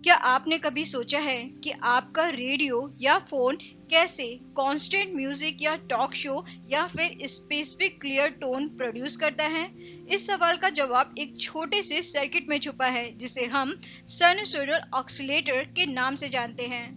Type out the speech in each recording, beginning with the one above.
क्या आपने कभी सोचा है कि आपका रेडियो या फोन कैसे कांस्टेंट म्यूजिक या टॉक शो या फिर स्पेसिफिक क्लियर टोन प्रोड्यूस करता है? इस सवाल का जवाब एक छोटे से सर्किट में छुपा है जिसे हम साइनसॉइडल ऑसिलेटर के नाम से जानते हैं।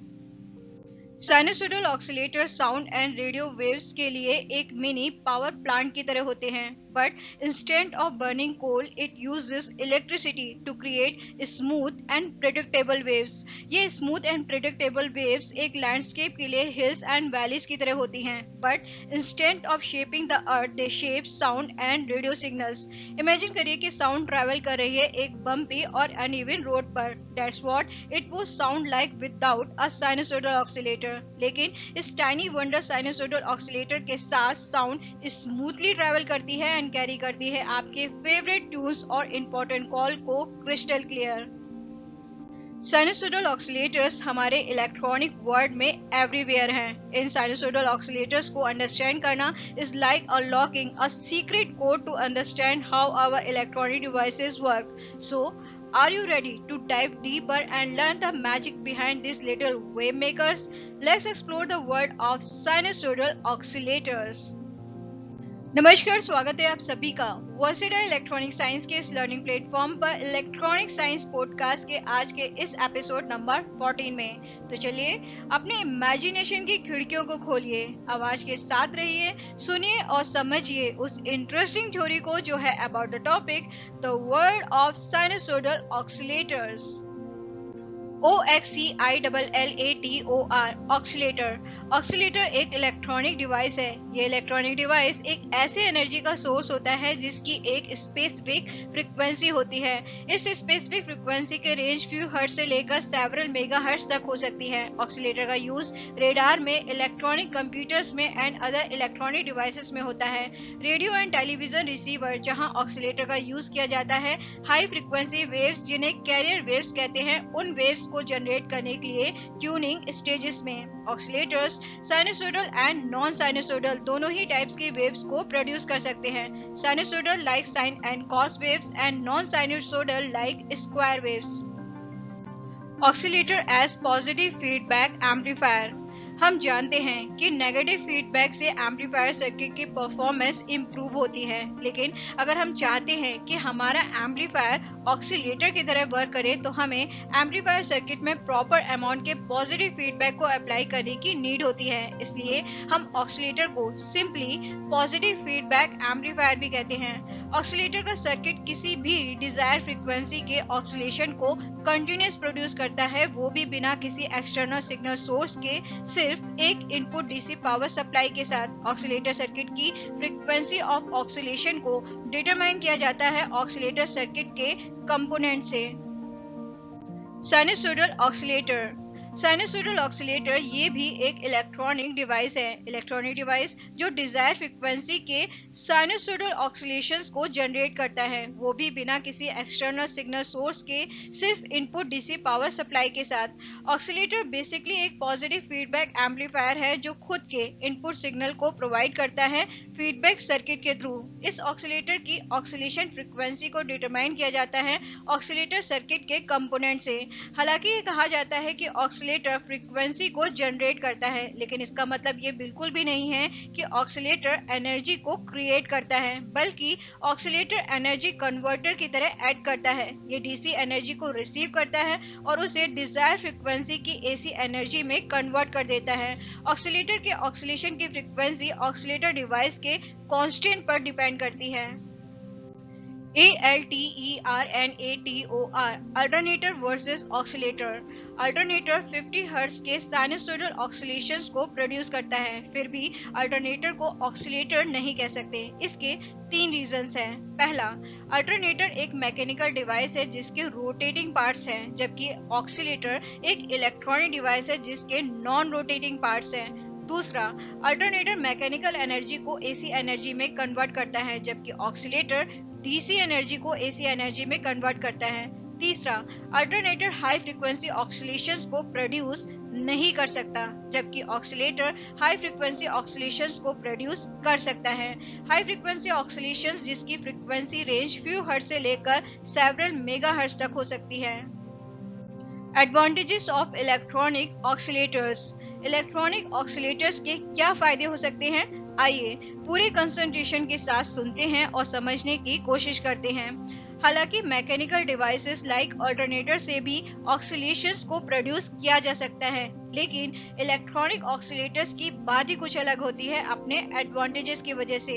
Sinusoidal oscillator sound and radio waves के लिए एक मिनी पावर प्लांट की तरह होते हैं, but instead of burning coal it uses electricity to create smooth and predictable waves। ये smooth and predictable waves एक लैंडस्केप के लिए hills and valleys की तरह होती हैं, but instead of shaping the earth they shape sound and radio signals। Imagine करिए कि साउंड ट्रैवल कर रही है एक बम्पी और अनइवन रोड पर। That's what it would sound like without a sinusoidal oscillator। लेकिन इस टाइनी वंडर साइनसॉइडल ऑसिलेटर के साथ साउंड स्मूथली ट्रैवल करती है एंड कैरी करती है आपके फेवरेट ट्यून्स और इम्पोर्टेंट कॉल को क्रिस्टल क्लियर। साइनसॉइडल ऑसिलेटर्स हमारे इलेक्ट्रॉनिक वर्ल्ड में एवरीवेयर हैं। इन साइनसॉइडल ऑसिलेटर्स को अंडरस्टैंड करना is like unlocking a secret code to understand how our electronic devices work. So are you ready to dive deeper and learn the magic behind these little wave makers? Let's explore the world of sinusoidal oscillators। नमस्कार, स्वागत है आप सभी का वर्सिटा electronic science के इस learning platform पर electronic science podcast के आज के इस एपिसोड नंबर 14 में। तो चलिए अपने इमेजिनेशन की खिड़कियों को खोलिए, आवाज के साथ रहिए, सुनिए और समझिए उस इंटरेस्टिंग थ्योरी को जो है about the topic the world of sinusoidal oscillators. OXCILLATOR oscillator. Oscillator एक इलेक्ट्रॉनिक डिवाइस है। ये इलेक्ट्रॉनिक डिवाइस एक ऐसे एनर्जी का सोर्स होता है जिसकी एक स्पेसिफिक फ्रीक्वेंसी होती है। इस स्पेसिफिक फ्रीक्वेंसी के रेंज फ्यू हर्ट्ज से लेकर सेवरल मेगाहर्ट्ज तक हो सकती है। ऑक्सीलेटर का यूज रेडार में, इलेक्ट्रॉनिक कंप्यूटर्स में एंड अदर इलेक्ट्रॉनिक डिवाइसेस में होता है। रेडियो एंड टेलीविजन रिसीवर जहां ऑक्सीलेटर का यूज किया जाता है, हाई फ्रीक्वेंसी वेव्स जिन्हें कैरियर वेव्स कहते हैं, उन वेव्स को जनरेट करने के लिए ट्यूनिंग स्टेजेस में oscillators sinusoidal and non sinusoidal दोनों ही टाइप्स के वेव्स को प्रोड्यूस कर सकते हैं। Sinusoidal like sine and cos waves and non sinusoidal like square waves. Oscillator as positive feedback amplifier. हम जानते हैं कि नेगेटिव फीडबैक से एम्पलीफायर सर्किट की परफॉर्मेंस इंप्रूव होती है, लेकिन अगर हम चाहते हैं कि हमारा एम्पलीफायर ऑसिलेटर की तरह वर्क करे तो हमें एम्पलीफायर सर्किट में प्रॉपर अमाउंट के पॉजिटिव फीडबैक को अप्लाई करने की नीड होती है। इसलिए हम ऑसिलेटर को सिंपली पॉजिटिव फीडबैक एम्पलीफायर भी कहते हैं। ऑसिलेटर का सर्किट किसी भी डिजायर फ्रीक्वेंसी के ऑसिलेशन को कंटिन्यूअस प्रोड्यूस करता है, वो भी बिना किसी एक्सटर्नल सिग्नल सोर्स के, सिर्फ एक इनपुट डीसी पावर सप्लाई के साथ। ऑसिलेटर सर्किट की फ्रीक्वेंसी ऑफ ऑसिलेशन को डिटरमाइन किया जाता है ऑसिलेटर सर्किट के कंपोनेंट से। Sinusoidal oscillator. साइनसॉइडल ऑसिलेटर ये भी एक इलेक्ट्रॉनिक डिवाइस है। इलेक्ट्रॉनिक डिवाइस जो डिजायर फ्रीक्वेंसी के साइनसॉइडल ऑसिलेशंस को जनरेट करता है, वो भी बिना किसी एक्सटर्नल सिग्नल सोर्स के, सिर्फ इनपुट डीसी पावर सप्लाई के साथ। ऑसिलेटर बेसिकली एक पॉजिटिव फीडबैक एम्पलीफायर है जो खुद के इनपुट सिग्नल को प्रोवाइड करता है फीडबैक सर्किट के थ्रू। इस ऑसिलेटर की ऑसिलेशन फ्रीक्वेंसी को डिटरमाइन किया जाता है ऑसिलेटर सर्किट के कंपोनेंट से। हालांकि ये कहा जाता है कि ऑसिलेटर फ्रीक्वेंसी को जनरेट करता है, लेकिन इसका मतलब ये बिल्कुल भी नहीं है कि ऑसिलेटर एनर्जी को क्रिएट करता है, बल्कि ऑसिलेटर एनर्जी कन्वर्टर की तरह ऐड करता है। ये डीसी एनर्जी को रिसीव करता है और उसे डिजायर फ्रीक्वेंसी की एसी एनर्जी में कन्वर्ट कर देता है। ऑसिलेटर के ऑसिलेशन की फ्रीक्वेंसी ऑसिलेटर डिवाइस के कांस्टेंट पर डिपेंड करती है। ALTERNATOR alternator versus oscillator. Alternator 50 hertz के साइनसॉइडल ऑसिलेशंस को प्रोड्यूस करता है, फिर भी अल्टरनेटर को ऑसिलेटर नहीं कह सकते। इसके 3 रीजंस हैं। पहला, अल्टरनेटर एक मैकेनिकल डिवाइस है जिसके रोटेटिंग पार्ट्स हैं, जबकि ऑसिलेटर एक इलेक्ट्रॉनिक डिवाइस है जिसके नॉन रोटेटिंग पार्ट्स हैं। दूसरा, अल्टरनेटर मैकेनिकल एनर्जी को एसी एनर्जी में कन्वर्ट करता है, जबकि ऑसिलेटर डीसी एनर्जी को एसी एनर्जी में कन्वर्ट करता है। तीसरा, अल्टरनेटर हाई फ्रीक्वेंसी ऑसिलेशंस को प्रोड्यूस नहीं कर सकता, जबकि ऑसिलेटर हाई फ्रीक्वेंसी ऑसिलेशंस को प्रोड्यूस कर सकता है। हाई फ्रीक्वेंसी ऑसिलेशंस जिसकी फ्रीक्वेंसी रेंज फ्यू हर्ट्ज से लेकर सेवरल मेगाहर्ट्ज तक हो सकती है। Advantages of electronic oscillators. Electronic oscillators के क्या फायदे हो सकते हैं, आइए पूरे कंसंट्रेशन के साथ सुनते हैं और समझने की कोशिश करते हैं। हालांकि मैकेनिकल डिवाइसेस लाइक अल्टरनेटर से भी ऑक्सीलेशंस को प्रोड्यूस किया जा सकता है, लेकिन इलेक्ट्रॉनिक ऑक्सीलेटर्स की बात ही कुछ अलग होती है अपने एडवांटेजेस की वजह से।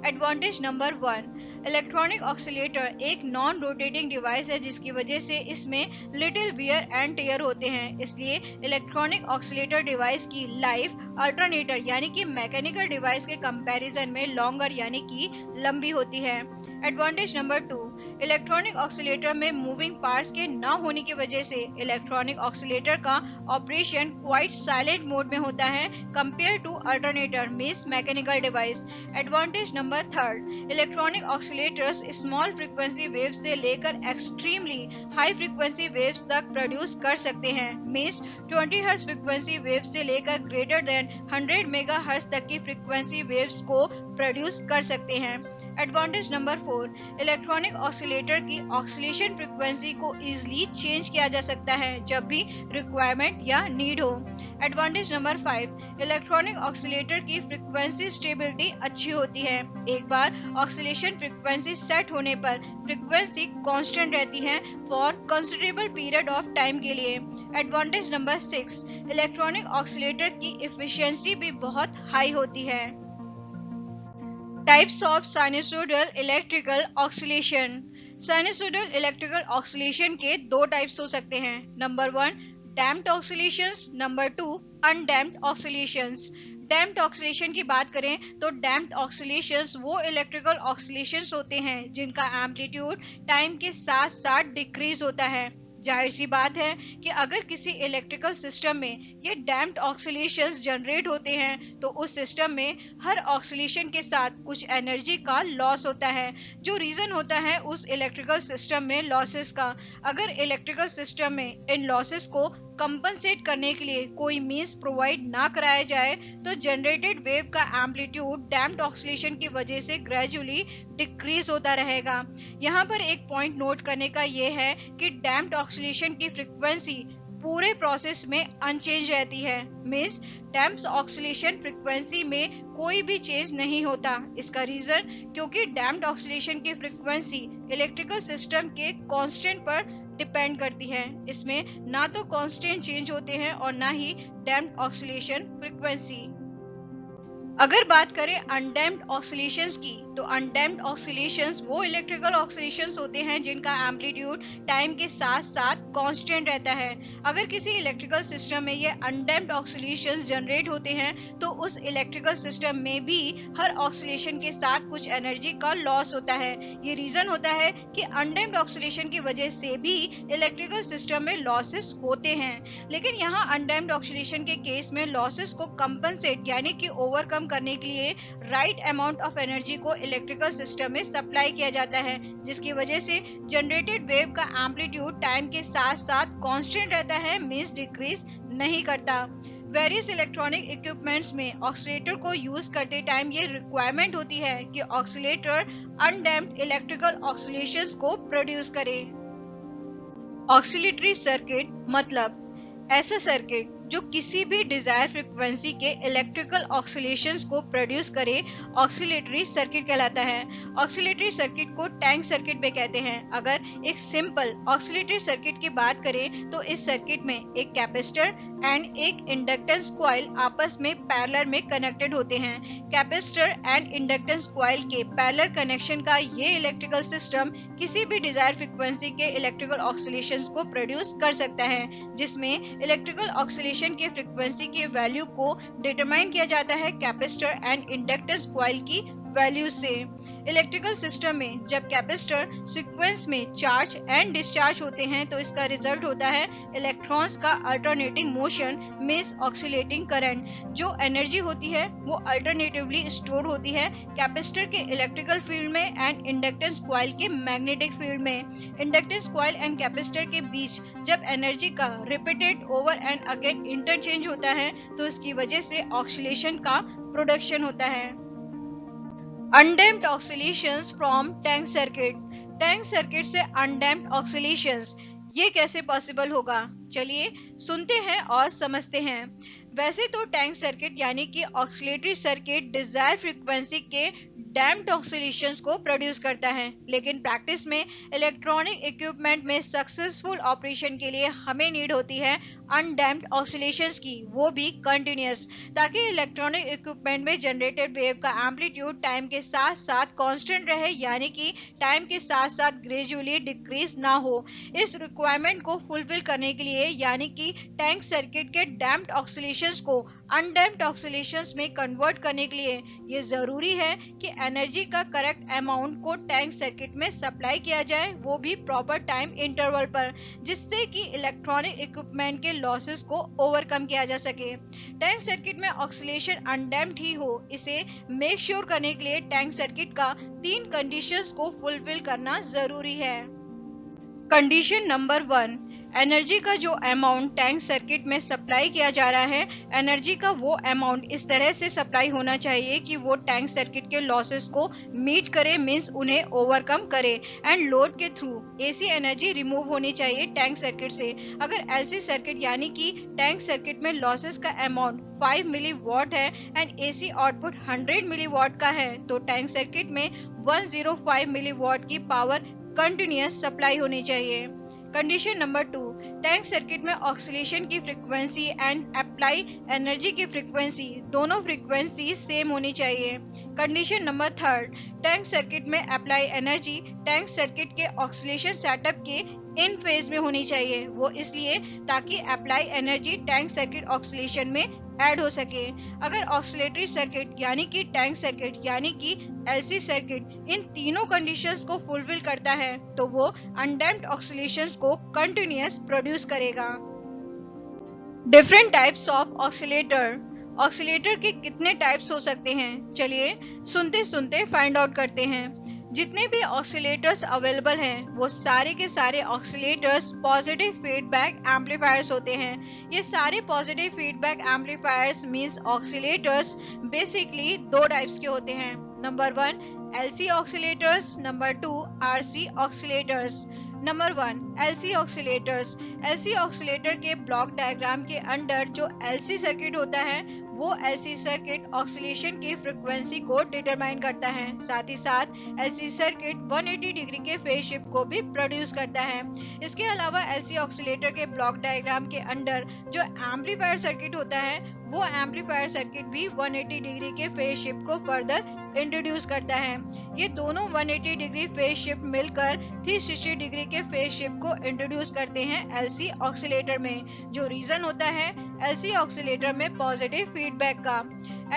एडवांटेज नंबर 1, इलेक्ट्रॉनिक ऑक्सीलेटर एक नॉन रोटेटिंग डिवाइस है जिसकी वजह से इसमें लिटिल वियर एंड टेयर होते हैं, इसलिए इलेक्ट्रॉनिक ऑक्सीलेटर डिवाइस की लाइफ अल्टरनेटर यानी कि मैकेनिकल डिवाइस के कंपैरिजन में लॉन्गर यानी कि लंबी होती है। एडवांटेज नंबर 2, इलेक्ट्रॉनिक ऑक्सीलेटर में मूविंग पार्ट्स के न होने की वजह से इलेक्ट्रॉनिक ऑक्सीलेटर का ऑपरेशन क्वाइट साइलेंट मोड में होता है compare to alternator means mechanical device. Advantage number 3, electronic oscillators small frequency waves से लेकर एक्सट्रीमली हाई फ्रीक्वेंसी वेव्स तक प्रोड्यूस कर सकते हैं मींस 20 हर्ट्ज फ्रीक्वेंसी वेव्स से लेकर ग्रेटर देन 100 मेगाहर्ट्ज तक की फ्रीक्वेंसी वेव्स को प्रोड्यूस कर सकते हैं। एडवांटेज नंबर 4, इलेक्ट्रॉनिक ऑक्सीलेटर की ऑक्सीलेशन फ्रीक्वेंसी को इजीली चेंज किया जा सकता है जब भी रिक्वायरमेंट या नीड हो। एडवांटेज नंबर 5, इलेक्ट्रॉनिक ऑक्सीलेटर की फ्रीक्वेंसी स्टेबिलिटी अच्छी होती है। एक बार ऑक्सीलेशन फ्रीक्वेंसी सेट होने पर फ्रीक्वेंसी कांस्टेंट रहती है for considerable period of time के लिए। एडवांटेज नंबर 6, इलेक्ट्रॉनिक ऑक्सीलेटर की एफिशिएंसी भी बहुत हाई होती है। Types of sinusoidal electrical oscillation. Sinusoidal electrical oscillation के दो टाइप्स हो सकते हैं। Number 1, damped oscillations, number 2, undamped oscillations. Damped oscillation की बात करें तो डैम्प्ड ऑक्सीलेशंस वो इलेक्ट्रिकल ऑक्सीलेशंस होते हैं जिनका एम्पलीट्यूड टाइम के साथ साथ डिक्रीज होता है। जाहिर सी बात है कि अगर किसी इलेक्ट्रिकल सिस्टम में ये डैम्प्ड ऑक्सीलेशंस जनरेट होते हैं तो उस सिस्टम में हर ऑक्सीलेशन के साथ कुछ एनर्जी का लॉस होता है, जो रीजन होता है उस इलेक्ट्रिकल सिस्टम में लॉसेस का। अगर इलेक्ट्रिकल सिस्टम में इन लॉसेस को कंपनसेट करने के लिए कोई मींस प्रोवाइड ना कराया जाए तो जनरेटेड वेव का एम्पलीट्यूड डैम्प्ड ऑक्सीलेशन की वजह से ग्रेजुअली डिक्रीज होता रहेगा। यहाँ पर एक पॉइंट नोट करने का ये है कि डैम्प्ड ऑक्सीलेशन की फ्रीक्वेंसी पूरे प्रोसेस में अनचेंज रहती है मींस डैम्प्ड ऑक्सीलेशन फ्रीक्वेंसी में कोई भी चेंज नहीं होता। इसका रीजन क्योंकि डैम्प्ड ऑक्सीलेशन की फ्रीक्वेंसी इलेक्ट्रिकल सिस्टम के कांस्टेंट पर डिपेंड करती है। इसमें ना तो कांस्टेंट चेंज होते हैं और ना ही डैम्प्ड ऑक्सीलेशन फ्रीक्वेंसी। अगर बात करें अनडैम्प्ड ऑक्सीलेशंस की तो अनडैम्प्ड ऑक्सीलेशंस वो इलेक्ट्रिकल ऑक्सीलेशंस होते हैं जिनका एम्पलीट्यूड टाइम के साथ साथ कांस्टेंट रहता है। अगर किसी इलेक्ट्रिकल सिस्टम में ये अनडैम्प्ड ऑक्सीलेशंस जनरेट होते हैं तो उस इलेक्ट्रिकल सिस्टम में भी हर ऑक्सीलेशन के साथ कुछ एनर्जी का लॉस होता है। ये रीजन होता है कि अनडैम्प्ड ऑक्सीलेशन की वजह से भी इलेक्ट्रिकल सिस्टम में लॉसेस होते हैं, लेकिन यहाँ अनडैम्प्ड ऑक्सीलेशन के केस में लॉसेस को कंपनसेट यानी कि ओवरकम करने के लिए राइट अमाउंट ऑफ एनर्जी को इलेक्ट्रिकल सिस्टम में सप्लाई किया जाता है, जिसकी वजह से जनरेटेड वेव का एम्पलीट्यूड टाइम के साथ साथ कांस्टेंट रहता है मींस डिक्रीज नहीं करता। वेरियस इलेक्ट्रॉनिक इक्विपमेंट्स में ऑक्सीलेटर को यूज करते टाइम ये रिक्वायरमेंट होती है कि ऑक्सीलेटर अनडैम्प्ड इलेक्ट्रिकल ऑक्सीलेशंस को प्रोड्यूस करे। ऑक्सीलेटरी सर्किट मतलब ऐसा सर्किट जो किसी भी डिजायर फ्रीक्वेंसी के इलेक्ट्रिकल ऑक्सीलेशंस को प्रोड्यूस करे ऑक्सीलेटरी सर्किट कहलाता है। ऑक्सीलेटरी सर्किट को टैंक सर्किट भी कहते हैं। अगर एक सिंपल ऑक्सीलेटरी सर्किट की बात करें तो इस सर्किट में एक कैपेसिटर एंड एक इंडक्टेंस कॉइल आपस में पैरेलल में कनेक्टेड होते हैं। कैपेसिटर एंड इंडक्टेंस कॉइल के पैरेलल कनेक्शन का ये इलेक्ट्रिकल सिस्टम किसी भी डिजायर फ्रीक्वेंसी के इलेक्ट्रिकल ऑक्सीलेशंस को प्रोड्यूस कर सकता है, जिसमें इलेक्ट्रिकल ऑक्सीलेशन की फ्रीक्वेंसी के वैल्यू को डिटरमाइन किया जाता है कैपेसिटर एंड इंडक्टेंस कॉइल की वैल्यू से। इलेक्ट्रिकल सिस्टम में जब कैपेसिटर सीक्वेंस में चार्ज एंड डिस्चार्ज होते हैं तो इसका रिजल्ट होता है इलेक्ट्रॉन्स का alternating motion means oscillating current. जो एनर्जी होती है वो अल्टरनेटिवली स्टोर होती है कैपेसिटर के इलेक्ट्रिकल फील्ड में एंड इंडक्टेंस कॉइल के मैग्नेटिक फील्ड में। इंडक्टेंस कॉइल एंड कैपेसिटर के बीच जब एनर्जी का repeated over and again interchange होता है तो इसकी वजह से ऑक्सीलेशन का प्रोडक्शन होता है। Undamped oscillations from tank circuit. Tank circuit से अनडैम्प्ड ऑक्सीलेशंस ये कैसे पॉसिबल होगा? चलिए सुनते हैं और समझते हैं। वैसे तो टैंक सर्किट यानी कि ऑक्सीलेटरी सर्किट डिजायर फ्रीक्वेंसी के डैम्प्ड ऑक्सीलेशंस को प्रोड्यूस करता है, लेकिन प्रैक्टिस में इलेक्ट्रॉनिक इक्विपमेंट में सक्सेसफुल ऑपरेशन के लिए हमें नीड होती है अनडैम्प्ड ऑक्सीलेशंस की, वो भी कंटिन्यूअस, ताकि इलेक्ट्रॉनिक इक्विपमेंट में जनरेटेड वेव का एम्पलीट्यूड टाइम के साथ साथ कांस्टेंट रहे, यानी कि टाइम के साथ साथ ग्रेजुअली डिक्रीज ना हो। इस रिक्वायरमेंट को फुलफिल करने के लिए यानी कि टैंक सर्किट के डैम्प्ड ऑक्सीलेशंस को अनडैम्प्ड ऑक्सीलेशंस में कन्वर्ट करने के लिए ये जरूरी है कि एनर्जी का करेक्ट अमाउंट को टैंक सर्किट में सप्लाई किया जाए, वो भी प्रॉपर टाइम इंटरवल पर, जिससे कि इलेक्ट्रॉनिक इक्विपमेंट के लॉसेस को ओवरकम किया जा सके। टैंक सर्किट में ऑक्सीलेशन अनडैम्प्ड ही हो, इसे मेक श्योर करने के लिए टैंक सर्किट का 3 कंडीशंस को फुलफिल करना जरूरी है। कंडीशन नंबर 1, एनर्जी का जो अमाउंट टैंक सर्किट में सप्लाई किया जा रहा है, एनर्जी का वो अमाउंट इस तरह से सप्लाई होना चाहिए कि वो टैंक सर्किट के लॉसेस को मीट करे, मींस उन्हें ओवरकम करे, एंड लोड के थ्रू एसी एनर्जी रिमूव होनी चाहिए टैंक सर्किट से। अगर एसी सर्किट यानी कि टैंक सर्किट में लॉसेस का अमाउंट 5 मिलीवॉट है एंड एसी आउटपुट 100 मिलीवॉट का है, तो टैंक सर्किट में 105 मिलीवॉट की पावर कंटिन्यूअस सप्लाई होनी चाहिए। कंडीशन नंबर 2, टैंक सर्किट में ऑक्सीलेशन की फ्रीक्वेंसी एंड अप्लाई एनर्जी की फ्रीक्वेंसी दोनों फ्रीक्वेंसी सेम होनी चाहिए। कंडीशन नंबर 3, टैंक सर्किट में अप्लाई एनर्जी टैंक सर्किट के ऑक्सीलेशन सेटअप के इन फेज में होनी चाहिए, वो इसलिए ताकि apply energy tank circuit oscillation में ऐड हो सके। अगर ऑक्सीलेटरी सर्किट यानी कि टैंक सर्किट यानी कि एलसी सर्किट इन तीनों कंडीशंस को फुलफिल करता है, तो वो अनडैम्प्ड ऑक्सीलेशंस को कंटिन्यूअस प्रोड्यूस करेगा। Different types of oscillator. Oscillator के कितने टाइप्स हो सकते हैं, चलिए सुनते सुनते फाइंड आउट करते हैं। जितने भी ऑक्सीलेटर्स अवेलेबल हैं, वो सारे के सारे ऑक्सीलेटर्स पॉजिटिव फीडबैक एम्पलीफायर्स होते हैं। ये सारे positive feedback amplifiers means oscillators basically 2 types के होते हैं। Number 1 LC oscillators, number 2 RC oscillators. Number 1 LC oscillators. LC oscillator के ब्लॉक डायग्राम के अंडर जो एलसी सर्किट होता है, वो एलसी सर्किट ऑक्सीलेशन की फ्रीक्वेंसी को डिटरमाइन करता है। साथ ही साथ एलसी सर्किट 180 डिग्री के फेज शिफ्ट को भी प्रोड्यूस करता है। इसके अलावा एलसी ऑक्सीलेटर के ब्लॉक डायग्राम के अंडर जो एम्पलीफायर सर्किट होता है, वो एम्पलीफायर सर्किट भी 180 डिग्री के फेज शिफ्ट को फर्दर इंट्रोड्यूस करता है। ये दोनों 180 डिग्री फेज शिफ्ट मिलकर 360 डिग्री के फेज शिफ्ट को इंट्रोड्यूस करते हैं एलसी ऑक्सीलेटर में, जो रीजन होता है एलसी ऑक्सीलेटर में पॉजिटिव फीडबैक का।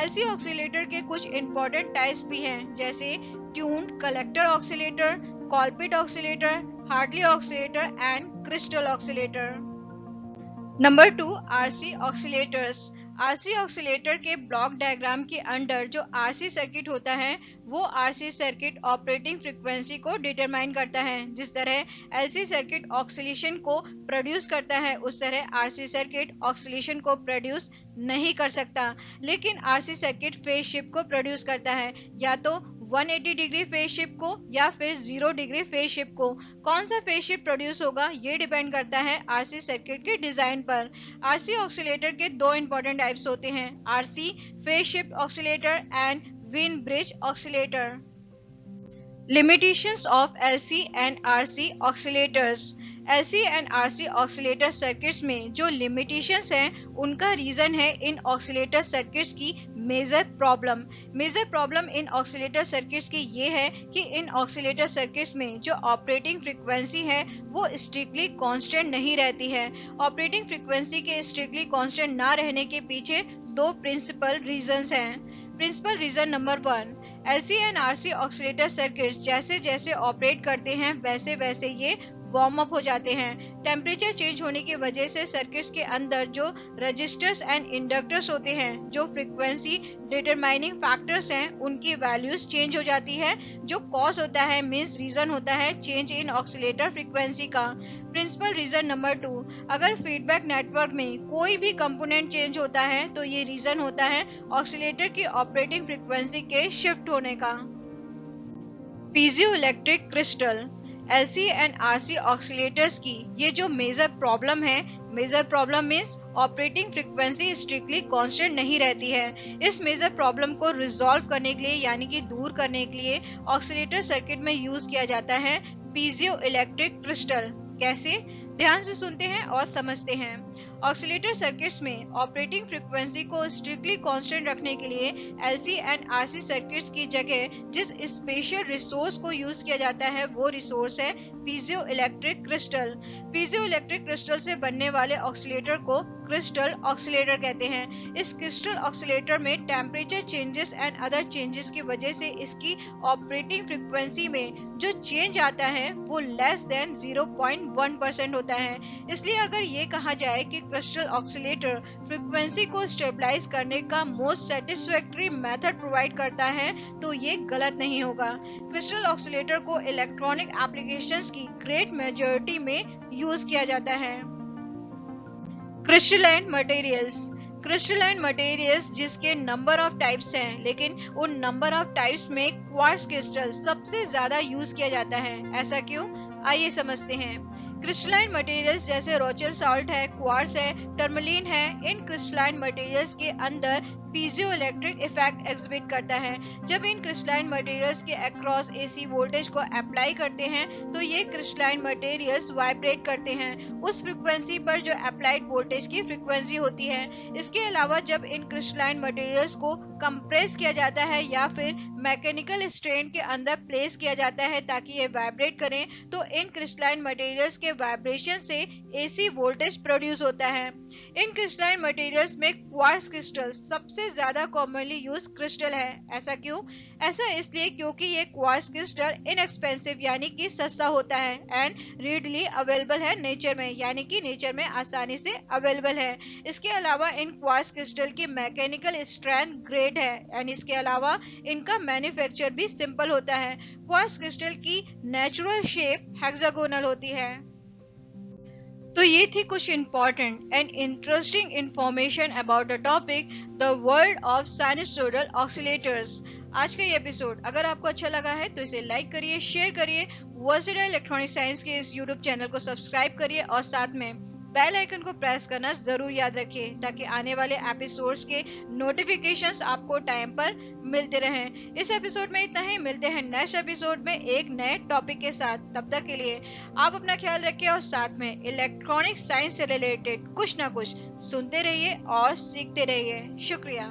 एलसी ऑक्सीलेटर के कुछ इंपॉर्टेंट टाइप्स भी हैं, जैसे tuned collector oscillator, Colpitt oscillator, Hartley oscillator and crystal oscillator. Number 2 RC oscillators. RC oscillator के ब्लॉक डायग्राम के अंडर जो आरसी सर्किट होता है, वो आरसी सर्किट ऑपरेटिंग फ्रीक्वेंसी को डिटरमाइन करता है। जिस तरह एलसी सर्किट ऑक्सीलेशन को प्रोड्यूस करता है, उस तरह आरसी सर्किट ऑक्सीलेशन को प्रोड्यूस नहीं कर सकता, लेकिन आरसी सर्किट फेज शिफ्ट को प्रोड्यूस करता है, या तो 180 डिग्री फेज शिफ्ट को या फिर 0 डिग्री फेज शिफ्ट को। कौन सा फेज शिफ्ट प्रोड्यूस होगा, ये डिपेंड करता है आरसी सर्किट के डिजाइन पर। आरसी ऑक्सीलेटर के 2 इंपॉर्टेंट टाइप्स होते हैं, RC phase shift oscillator and Wien bridge oscillator. Limitations of LC and RC oscillators। LC and RC oscillator circuits में जो limitations हैं, उनका रीजन है इन oscillator circuits की मेजर प्रॉब्लम। मेजर प्रॉब्लम इन ऑक्सीलेटर सर्किट्स की ये है कि इन ऑक्सीलेटर सर्किट्स में जो ऑपरेटिंग फ्रीक्वेंसी है, वो स्ट्रिक्टली कांस्टेंट नहीं रहती है। ऑपरेटिंग फ्रीक्वेंसी के स्ट्रिक्टली कांस्टेंट ना रहने के पीछे 2 प्रिंसिपल रीजंस हैं। Principal reason number 1, LC and RC oscillator circuits जैसे जैसे ऑपरेट करते हैं, वैसे वैसे ये वार्म अप हो जाते हैं। टेम्परेचर चेंज होने की वजह से सर्किट्स के अंदर जो रजिस्टर्स एंड इंडक्टर्स होते हैं, जो फ्रीक्वेंसी डिटरमाइनिंग फैक्टर्स हैं, उनकी वैल्यूज चेंज हो जाती है, जो कॉज होता है मींस रीजन होता है चेंज इन ऑक्सीलेटर फ्रीक्वेंसी का। प्रिंसिपल रीजन नंबर 2, अगर फीडबैक नेटवर्क में कोई भी कंपोनेंट चेंज होता है, तो ये रीजन होता है ऑक्सीलेटर की ऑपरेटिंग फ्रीक्वेंसी के शिफ्ट होने का। Piezoelectric crystal. LC and RC oscillators की ये जो मेजर प्रॉब्लम है, major problem means operating frequency strictly constant नहीं रहती है। इस मेजर प्रॉब्लम को रिजॉल्व करने के लिए यानी कि दूर करने के लिए ऑक्सीलेटर सर्किट में यूज किया जाता है पीजियो इलेक्ट्रिक क्रिस्टल। कैसे? ध्यान से सुनते हैं और समझते हैं। ऑक्सीलेटर सर्किट्स में ऑपरेटिंग फ्रीक्वेंसी को स्ट्रिक्टली कांस्टेंट रखने के लिए LC एंड RC सर्किट्स की जगह जिस स्पेशल रिसोर्स को यूज किया जाता है वो रिसोर्स है piezo electric crystal. Piezo electric crystal से बनने वाले ऑक्सीलेटर को क्रिस्टल ऑक्सीलेटर कहते हैं। इस क्रिस्टल ऑक्सीलेटर में temperature changes and other changes की वजह से इसकी ऑपरेटिंग फ्रीक्वेंसी में जो चेंज आता है वो लेस देन 0.1% होता है। इसलिए अगर ये कहा जाए कि क्रिस्टल ऑक्सीलेटर फ्रीक्वेंसी को स्टेबलाइज करने का मोस्ट सेटिस्फैक्टरी मेथड प्रोवाइड करता है तो ये गलत नहीं होगा। क्रिस्टल ऑक्सीलेटर को इलेक्ट्रॉनिक एप्लीकेशंस की ग्रेट मेजॉरिटी में यूज किया जाता है। Crystalline materials. क्रिस्टलाइन मटेरियल्स जिसके नंबर ऑफ टाइप्स हैं, लेकिन उन नंबर ऑफ टाइप्स में क्वार्ट्ज क्रिस्टल सबसे ज्यादा यूज किया जाता है। ऐसा क्यों? आइए समझते हैं। क्रिस्टलाइन मटेरियल्स जैसे रोचेल सॉल्ट है, क्वार्ट्ज है, टर्मलिन है, इन क्रिस्टलाइन मटेरियल्स के अंदर पीजियो इलेक्ट्रिक इफेक्ट एग्जिबिट करता है। जब इन क्रिस्टलाइन मटेरियल्स के अक्रॉस AC वोल्टेज को अप्लाई करते हैं तो ये क्रिस्टलाइन मटेरियल्स वाइब्रेट करते हैं उस फ्रीक्वेंसी पर जो अप्लाइड वोल्टेज की फ्रीक्वेंसी होती है। इसके अलावा जब इन क्रिस्टलाइन मटेरियल्स को कंप्रेस किया जाता है या फिर मैकेनिकल स्ट्रेन के अंदर प्लेस किया जाता है ताकि ये वाइब्रेट करें तो इन क्रिस्टलाइन मटेरियल्स के वाइब्रेशन से AC वोल्टेज प्रोड्यूस होता है। इन क्रिस्टलाइन मटेरियल्स में क्वार्ट्ज क्रिस्टल सबसे ज्यादा कॉमनली यूज क्रिस्टल है। ऐसा क्यों? ऐसा इसलिए क्योंकि ये क्वार्ट्ज क्रिस्टल इनएक्सपेंसिव यानी कि सस्ता होता है एंड रीडली अवेलेबल है नेचर में यानी कि नेचर में आसानी से अवेलेबल है। इसके अलावा इन क्वार्ट्ज क्रिस्टल की मैकेनिकल स्ट्रेंथ ग्रेट है एंड इसके अलावा इनका मैन्युफैक्चर भी सिंपल होता है। क्वार्ट्ज क्रिस्टल की नेचुरल शेप हेक्सागोनल होती है। तो ये थी कुछ important and interesting information about the topic the world of sinusoidal oscillators. आज का ये एपिसोड अगर आपको अच्छा लगा है तो इसे लाइक करिए, शेयर करिए, वर्सेटाइल इलेक्ट्रॉनिक साइंस के इस यूट्यूब चैनल को सब्सक्राइब करिए और साथ में बेल आइकन को प्रेस करना जरूर याद रखिए ताकि आने वाले एपिसोड्स के नोटिफिकेशंस आपको टाइम पर मिलते रहें। इस एपिसोड में इतना ही, मिलते हैं नेक्स्ट एपिसोड में एक नए टॉपिक के साथ। तब तक के लिए आप अपना ख्याल रखिए और साथ में इलेक्ट्रॉनिक साइंस से रिलेटेड कुछ ना कुछ सुनते रहिए और सीखते रहिए। शुक्रिया।